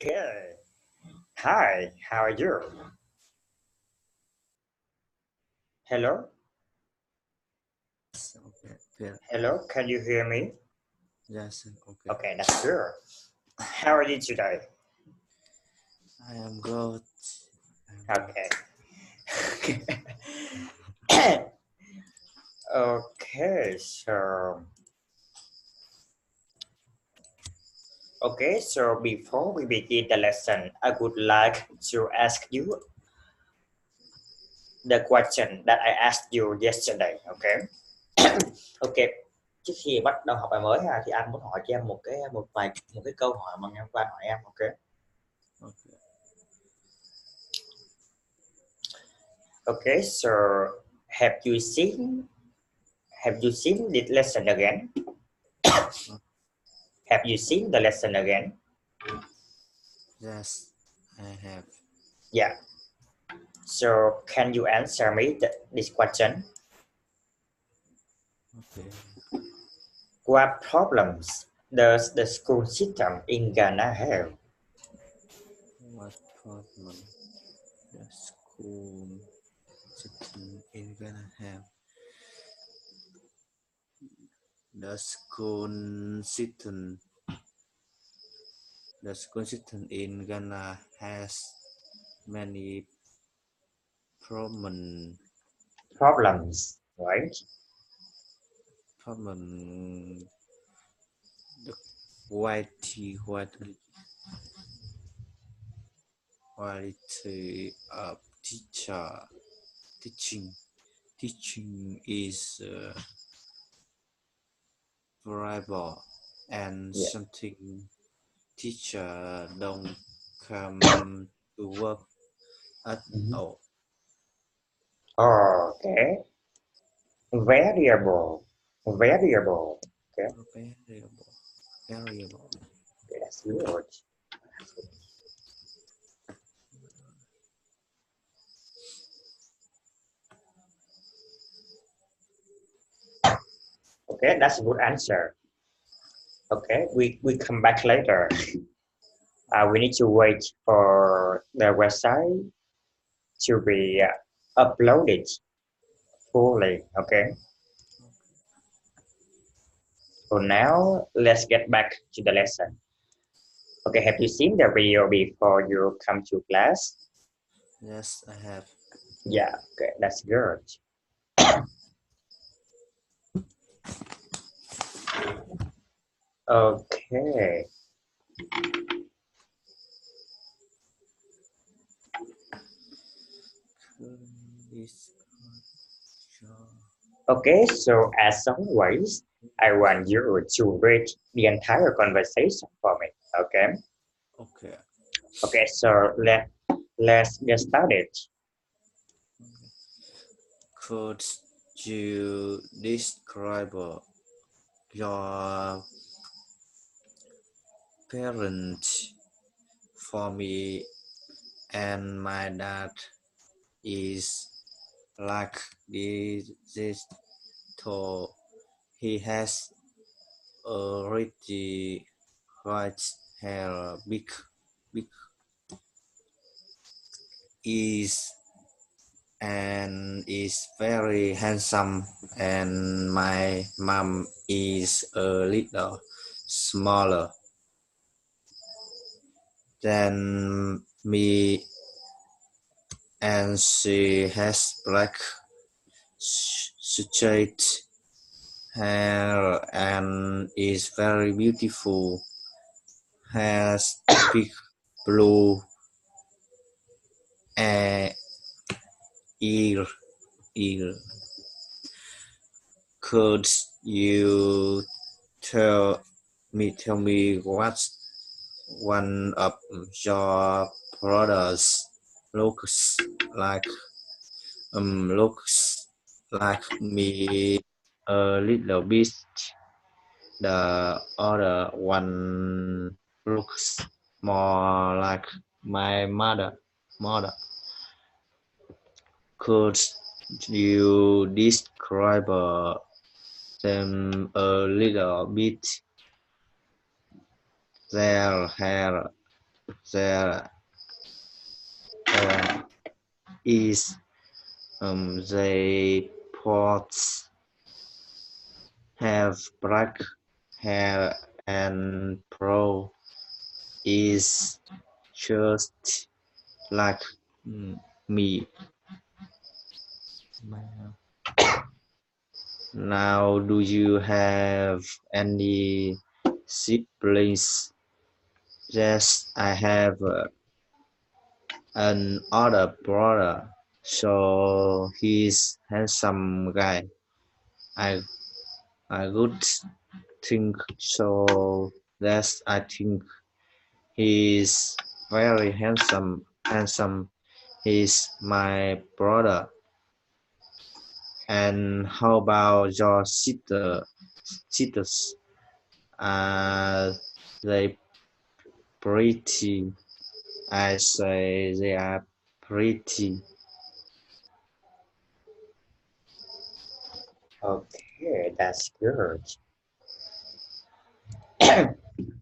Okay. Hi, how are you? Hello? Okay, yeah, Hello, can you hear me? yes, okay. Okay, that's good. How are you today? I am good. I'm good. Okay. Okay, so before we begin the lesson, I would like to ask you the question that I asked you yesterday, okay? Okay. Trước khi bắt đầu học bài mới ha thì anh muốn hỏi cho em một cái câu hỏi mà em quan hỏi em, ok? Okay. Okay, so have you seen have you seen this lesson again? Uh, Have you seen the lesson again? yes, I have. Yeah. So can you answer me this question? Okay. What problems does the school system in Ghana have? What problem the school system in Ghana have? The school system, the school system in Ghana has many problem, Problems, right? problem. The quality of teaching teaching is variable and Yeah. something teacher don't come to work at Mhm. all. Okay. Variable. Variable. Okay. Variable. Okay, that's good. Okay, that's a good answer. Okay, we come back later. We need to wait for the website to be uploaded fully. Okay. So now let's get back to the lesson. Okay, have you seen the video before you come to class? Yes, I have. Yeah, okay, that's good. Okay. This job. Okay, so as always, I want you to read the entire conversation for me. Okay. Okay. Okay, so let's get started. Could you describe your parents for me? And my dad is like this. So he has a really white hair, big eyes, and is very handsome. And my mom is a little smaller than me, and she has black straight hair and is very beautiful. Has big blue uh, ear. ear. Could you tell me what one of your brothers looks like? Looks like me a little bit. The other one looks more like my mother. Could you describe them a little bit? Their hair there is they both have black hair and brown is just like me. Now, do you have any siblings? Yes, I have an older brother, so he's handsome guy. I I would think so. Yes, I think he's very handsome. Handsome. He's my brother. And how about your sisters? Are they pretty? I say they are pretty. Okay, that's good.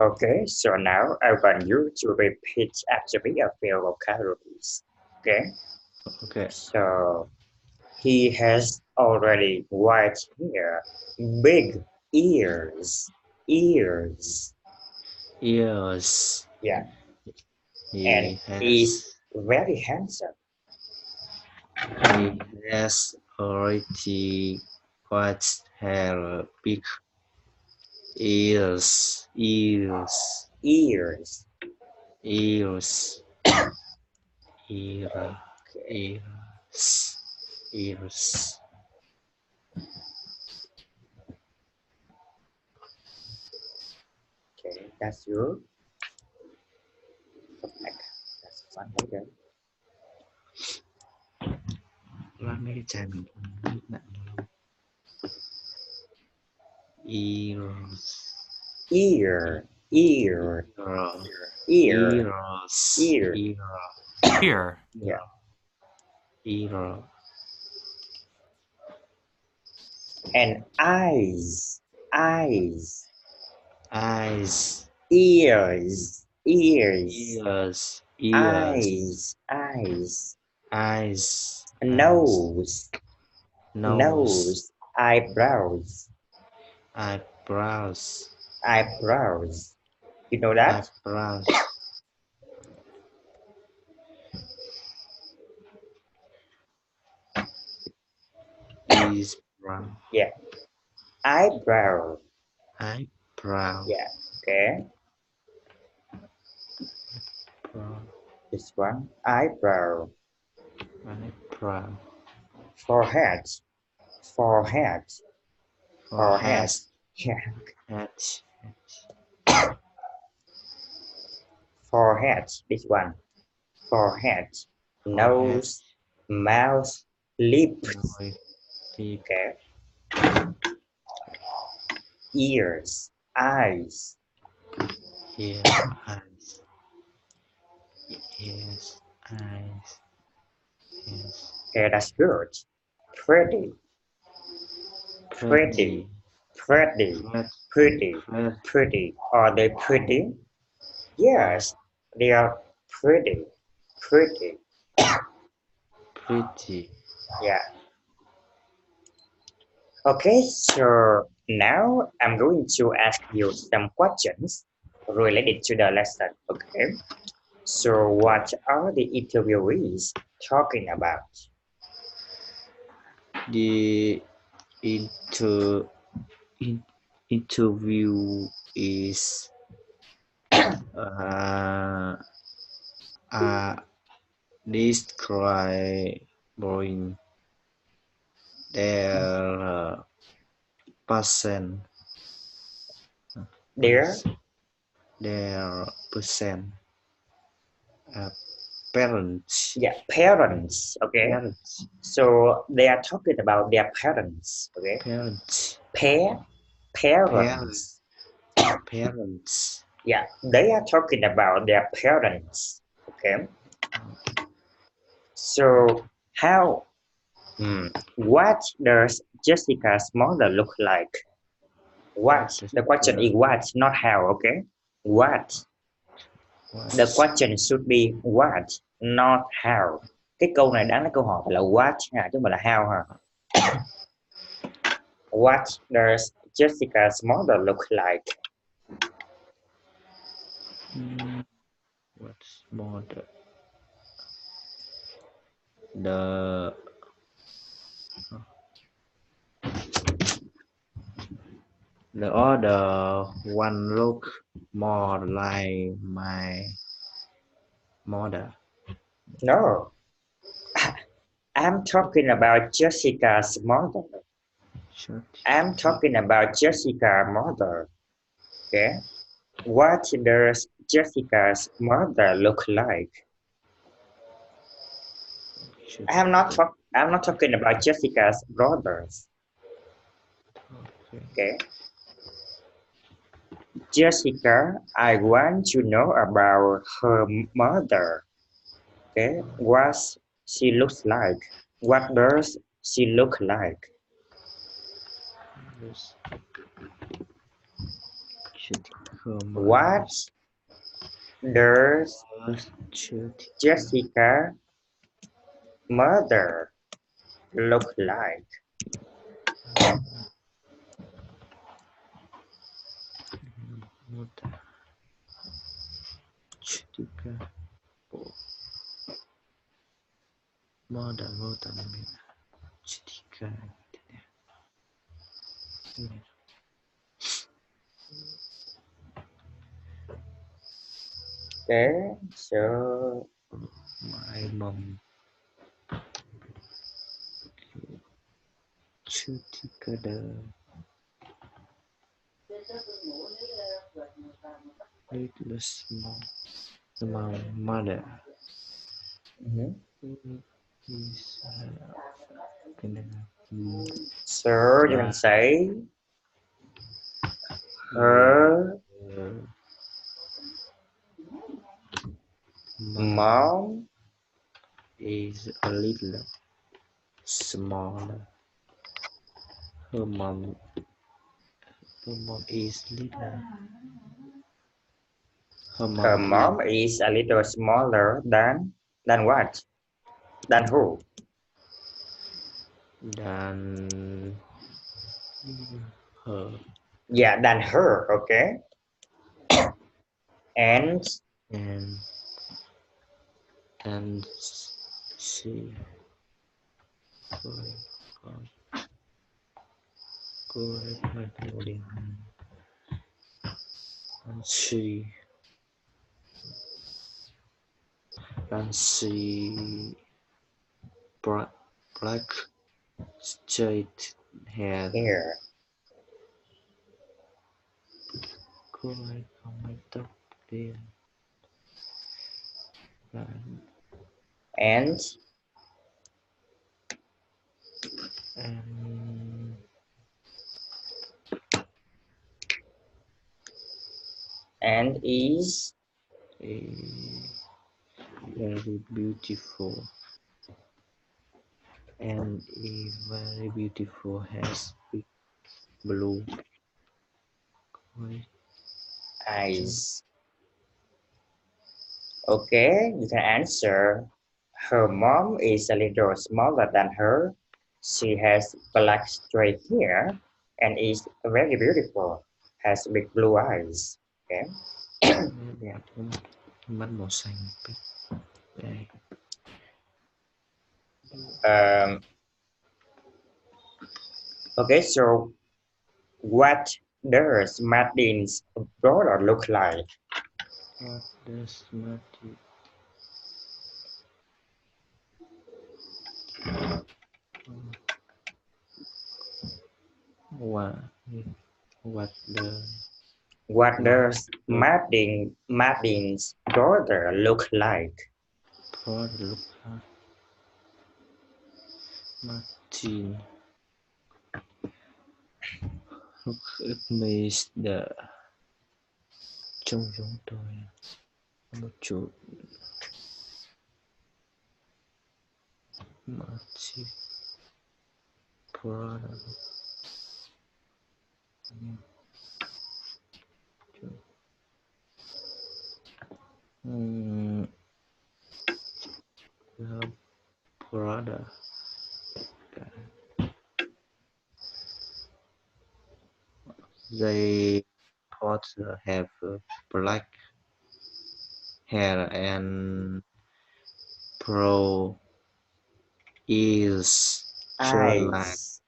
Okay, so now I want you to repeat after me a few vocabularies. Okay, Okay. so he has already white hair, big ears, ears. Yes, Yeah, and he he's has very handsome. he has already white hair, big ears, Ears. ears, ear, Okay, ears. okay, that's good. Perfect. That's fun. Okay. Loan mấy cái chai mình nước nặng ears, Ear, ear, ear, ears, ear. Here. Yeah, ear, and eyes, eyes, eyes, ears, ears, ears, eyes, eyes, eyes, nose, nose, nose, eyebrows, eyebrows, eyebrows. You know that? eyebrows, is brown, Yeah, eyebrow. eyebrow, Yeah, okay. brown, This one, eyebrow. eyebrow, Forehead, forehead, forehead. forehead, Yeah, head, forehead. This one, forehead, nose, mouth, lips. nose, lip, Okay, ears, eyes. ear, eyes, ears, eyes, ears, Okay, that's good. Pretty, pretty, pretty, pretty, pretty, pretty, pretty. Are they pretty? Yes, they are pretty, pretty. pretty. Yeah. Okay, so now I'm going to ask you some questions related to the lesson. Okay. So what are the interviewees talking about? The inter interview is uh, uh describing their person Their their person parents parents. Okay. parents So they are talking about their parents. Okay. parents Parents. parents Yeah, they are talking about their parents. Okay. So how what does Jessica's mother look like? What? The question is what, not how, okay? What? The question should be what, not how. Cái câu này đáng là câu hỏi là what ha, chứ không phải là how ha. What does Jessica's mother look like? What's mother? The other one look more like my mother. No. I'm talking about Jessica's mother. I'm talking about Jessica's mother. Okay. What does Jessica's mother look like? I'm not talking about Jessica's brothers. Okay. Jessica, I want to know about her mother. Okay. What she looks like. What does she look like? What does Jessica's mother look like? Mother. Okay, so My mom. Chitika little small mother. Is so you can say her mom is a little smaller. Her mom is little. Her mom is a little smaller than what? Than who? Than her. Yeah, than her. Okay. And she black straight hair. Here. Cô ấy có mái tóc đen. And is very beautiful. And is very beautiful, has big blue eyes. Okay, you can answer. Her mom is a little smaller than her. She has black straight hair and is very beautiful. Has big blue eyes. Okay. đẹp lắm. Mắt màu xanh. Đây. Okay, so what does Martin's brother look like? What does Martin What does Martin's brother look like? Martin. It means the trông giống tôi một chút. Martin brother. Mm, the brother. They both have black hair and brown ears, just like Eyes.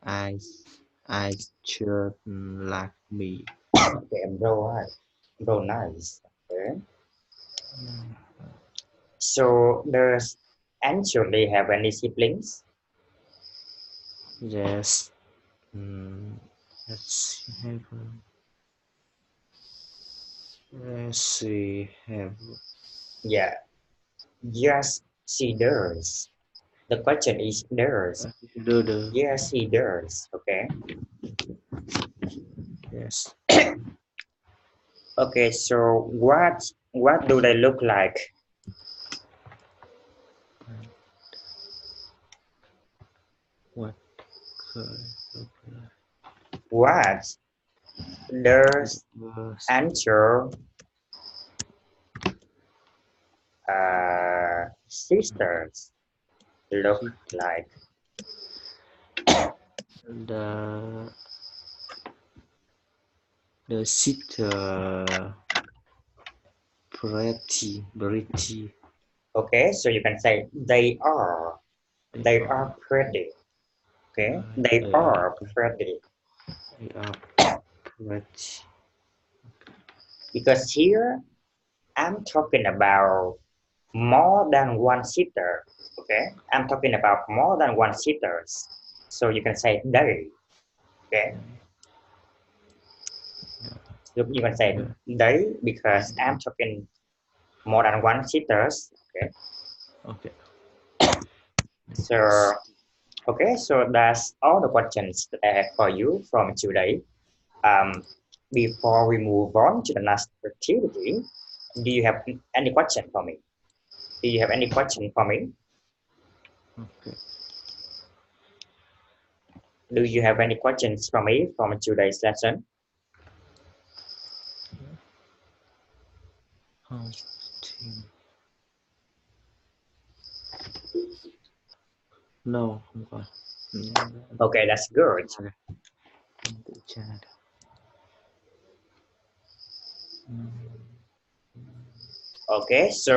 eyes, eyes just like me. Okay, bro, bro, nice. Okay. So does Anjali have any siblings? Yes. Mm, let's have. Let's see. Have Yeah. Yes, she does. The question is does. do the Yes, he does. Okay. yes. Okay. So what do they look like? What could look What does like? Angel sisters look like? The the sitter pretty. Okay. So you can say They they are are pretty. Okay. They they are are pretty they are pretty. because here I'm talking about more than one sitter. Okay. I'm talking about more than one sitters. So you can say they. Okay. You can say The, they because I'm talking more than one sitters. Okay. okay. So okay, so that's all the questions that I have for you from today. Um, Before we move on to the next activity, do you have any question for me? Do you have any question for me? Okay. Do you have any questions for me from today's lesson? Hosting. No, không có. Okay, that's good. Không tự tra được. Okay, so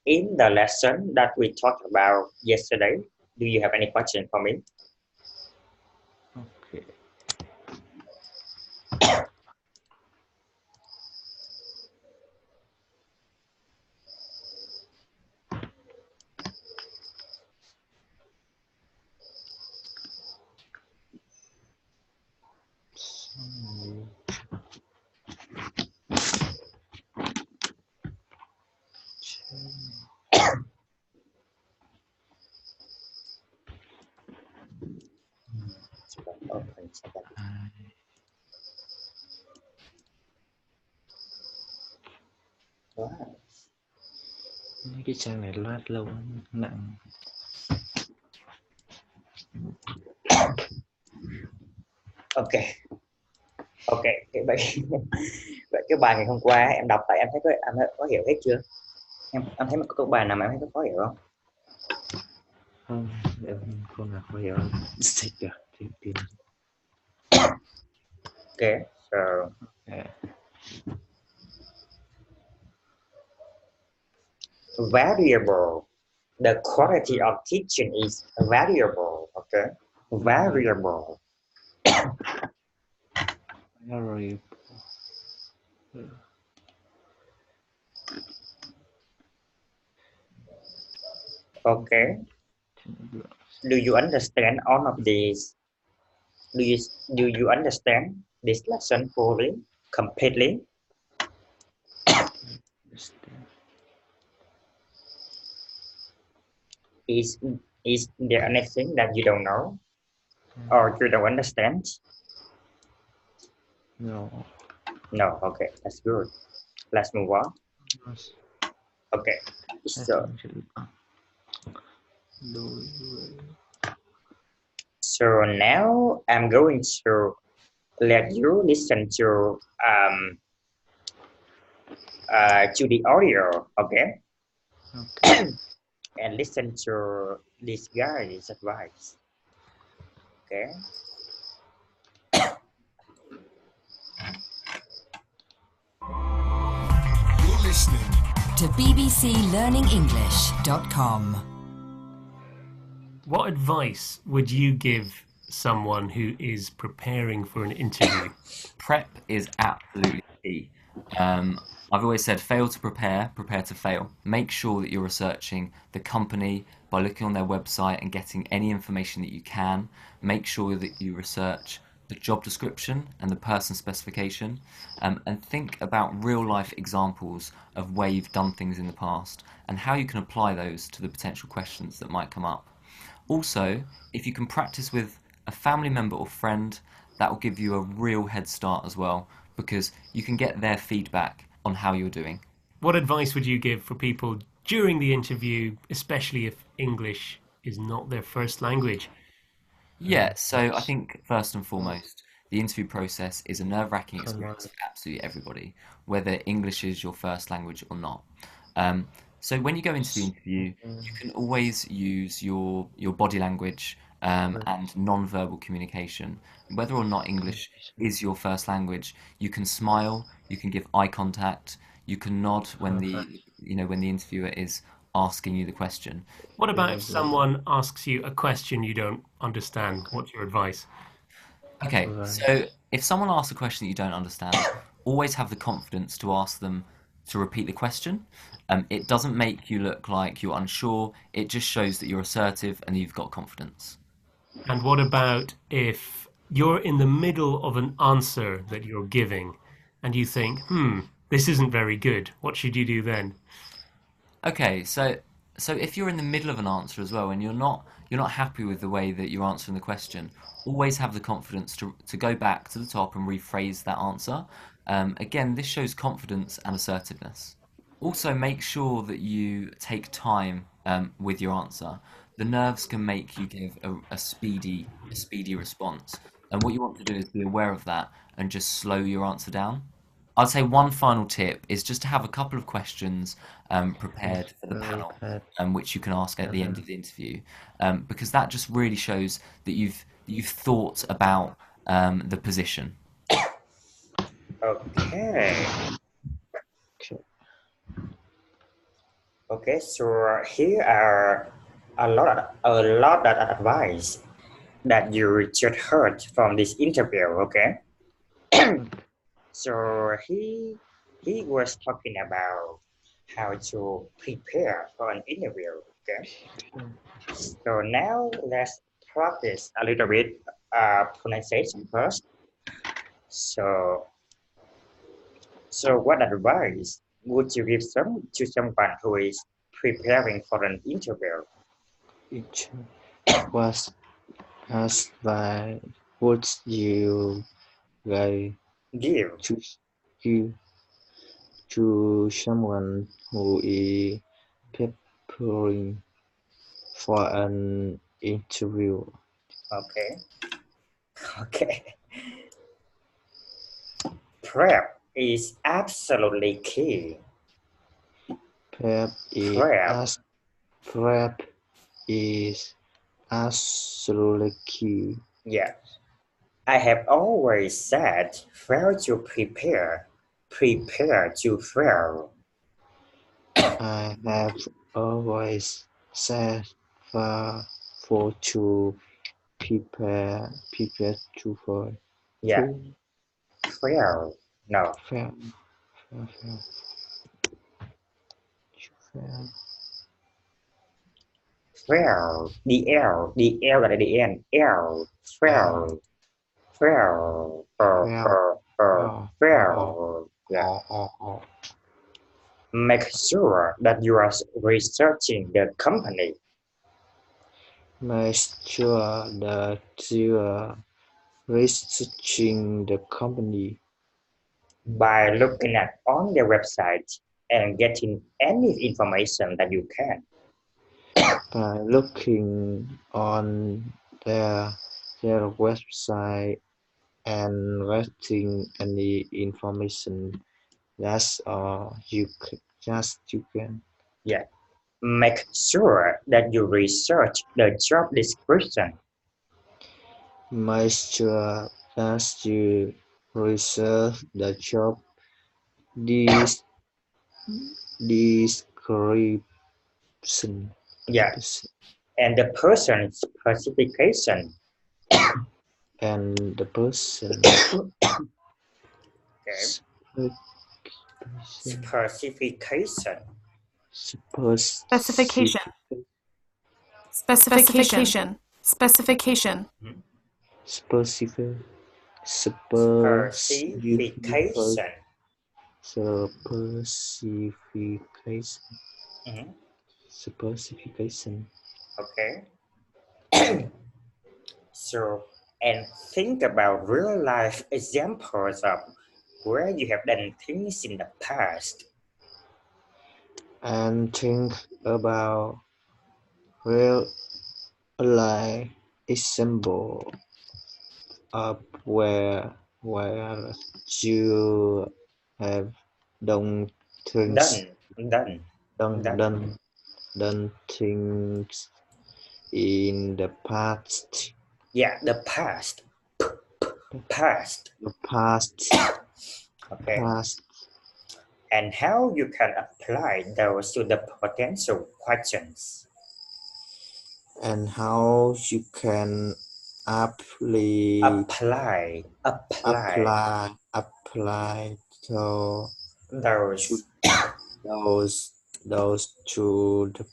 in the lesson that we talked about yesterday, do you have any question for me? Okay. Open second. Wow. Mấy cái trang này loát lâu nặng. Okay, okay. Vậy vậy cái bài ngày hôm qua em đọc tại em thấy có hiểu hết chưa? Em thấy có bài nào mà em thấy có khó hiểu không? Không, em không nào có hiểu. Dịch được. Tìm. Okay, so variable. The quality of teaching is variable. Okay, variable. Very. Okay. Do you understand all of these? Do you understand this lesson fully, completely? Is is there anything that you don't know or you don't understand? No. No. Okay, that's good. Let's move on. Okay. So now I'm going to let you listen to to the audio, okay, Okay. and listen to this guy's advice, okay. You're listening to bbclearningenglish.com. What advice would you give someone who is preparing for an interview? Prep is absolutely key. I've always said fail to prepare, prepare to fail. Make sure that you're researching the company by looking on their website and getting any information that you can. Make sure that you research the job description and the person specification, and think about real life examples of where you've done things in the past and how you can apply those to the potential questions that might come up. Also, if you can practice with a family member or friend, that will give you a real head start as well, because you can get their feedback on how you're doing. What advice would you give for people during the interview, especially if English is not their first language? Yeah, so I think first and foremost, the interview process is a nerve-wracking experience for absolutely everybody, whether English is your first language or not. So when you go into the interview, you can always use your body language and non-verbal communication. Whether or not English is your first language, you can smile, you can give eye contact, you can nod when when the interviewer is asking you the question. What about if someone asks you a question you don't understand? What's your advice? Okay, so if someone asks a question that you don't understand, always have the confidence to ask them to repeat the question. It doesn't make you look like you're unsure, it just shows that you're assertive and you've got confidence. And what about if you're in the middle of an answer that you're giving and you think, this isn't very good. What should you do then? Okay, so if you're in the middle of an answer as well and you're not happy with the way that you're answering the question, always have the confidence to go back to the top and rephrase that answer. Again, this shows confidence and assertiveness. Also, make sure that you take time with your answer. The nerves can make you give a speedy response, and what you want to do is be aware of that and just slow your answer down. I'd say one final tip is just to have a couple of questions prepared for the panel, which you can ask at the end of the interview, because that just really shows that you've thought about the position. Okay. Okay, so here are a lot of advice that you just heard from this interview. Okay. So he was talking about how to prepare for an interview. Okay. So now let's practice a little bit pronunciation first. So what advice would you give to someone who is preparing for an interview? It was asked by would you like Give. to give to someone who is preparing for an interview. Okay. Okay. Prep is absolutely key. Prep is absolutely key. Yeah. I have always said fail to prepare, prepare to fail. I have always said for to prepare to for Yeah. to Fail. No. fail fail fail to fail. Fail. The L at the end. L. Fail. Fail. Fail. Yeah. Make sure that you are researching the company. Make sure that you are researching the company By looking at on their website and getting any information that you can. by looking on their website and getting any information Just you can. Yeah. Make sure that you research the job description. Make sure that you research the job des- description. Yeah. And the person's specification. And the person Okay. specification Specification. Specification. Specification. specific Specification. Mhm. specification. Okay. So, and think about real life examples of where you have done things in the past. And think about real life example of where you have done things Done. done things in the past. Yeah, the past. Past. The past. Okay. Past. And how you can apply those to the potential questions. And how you can apply to those to the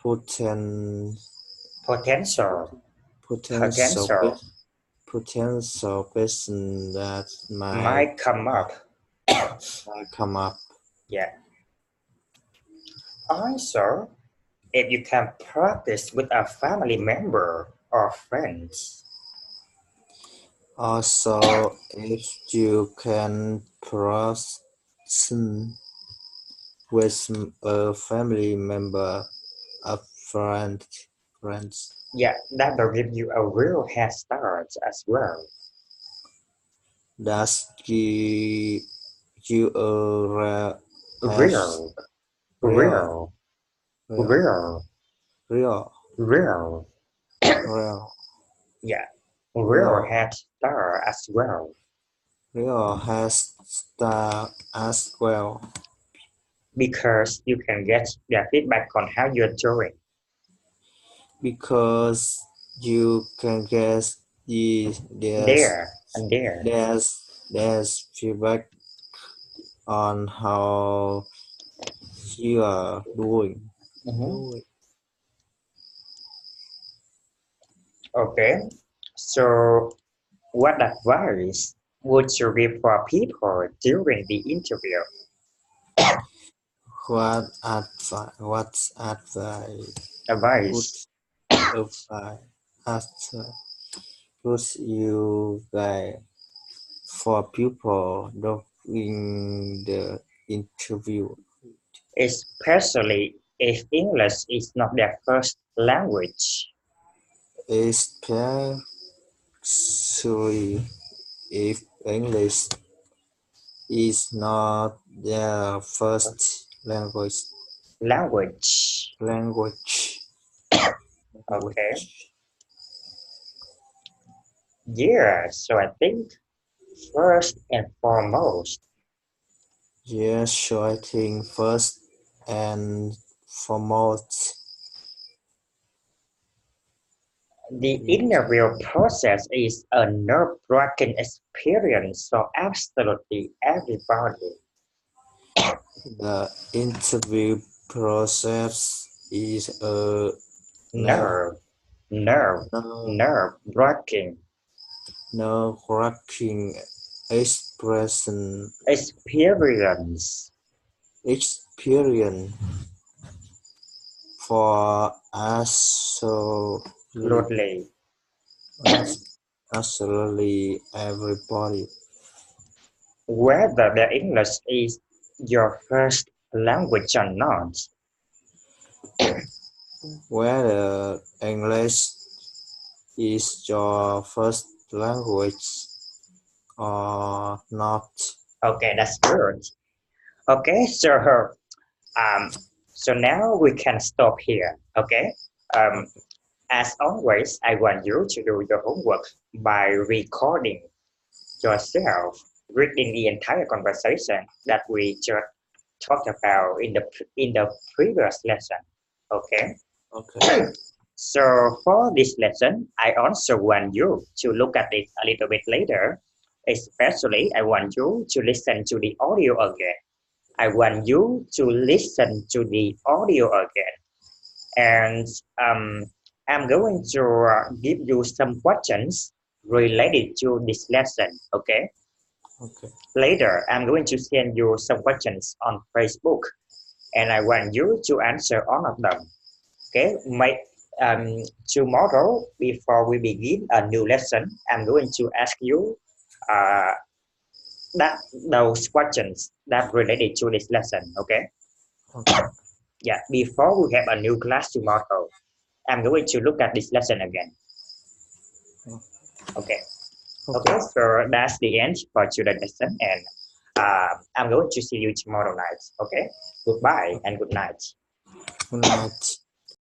potential question that might come up. Yeah. Also, if you can practice with a family member or friends. Also, if you can practice with a family member, a friends. Yeah, that will give you a real head start as well. That's give you a Real. Yeah, real head start as well. Real head start as well. Because you can get their feedback on how you're doing. Because you can get there's feedback on how you are doing. Okay, so what advice would you give for people during the interview? What advice would you guide for people during the interview? Especially if English is not their first language. Especially if English is not their first language. Okay. Yeah, so I think first and foremost. Yeah, so I think first and foremost. The interview process is a nerve-wracking experience for absolutely everybody. The interview process is a nerve-wracking experience for absolutely everybody. Whether the English is your first language or not. Whether English is your first language or not. Okay, that's good. Okay, um, so now we can stop here. Okay. Um, Okay. as always, I want you to do your homework by recording yourself, reading the entire conversation that we just talked about in the previous lesson. Okay. Okay. So for this lesson, I also want you to look at it a little bit later. Especially, I want you to listen to the audio again. I want you to listen to the audio again. And I'm going to give you some questions related to this lesson. Okay. Okay. Later, I'm going to send you some questions on Facebook, and I want you to answer all of them. Okay. Tomorrow, before we begin a new lesson, I'm going to ask you uh, that those questions that related to this lesson. Okay. Okay. Yeah. Before we have a new class tomorrow, I'm going to look at this lesson again. Okay. Okay. Okay, so that's the end for today's lesson, and I'm going to see you tomorrow night. Okay, goodbye and good night. Good night.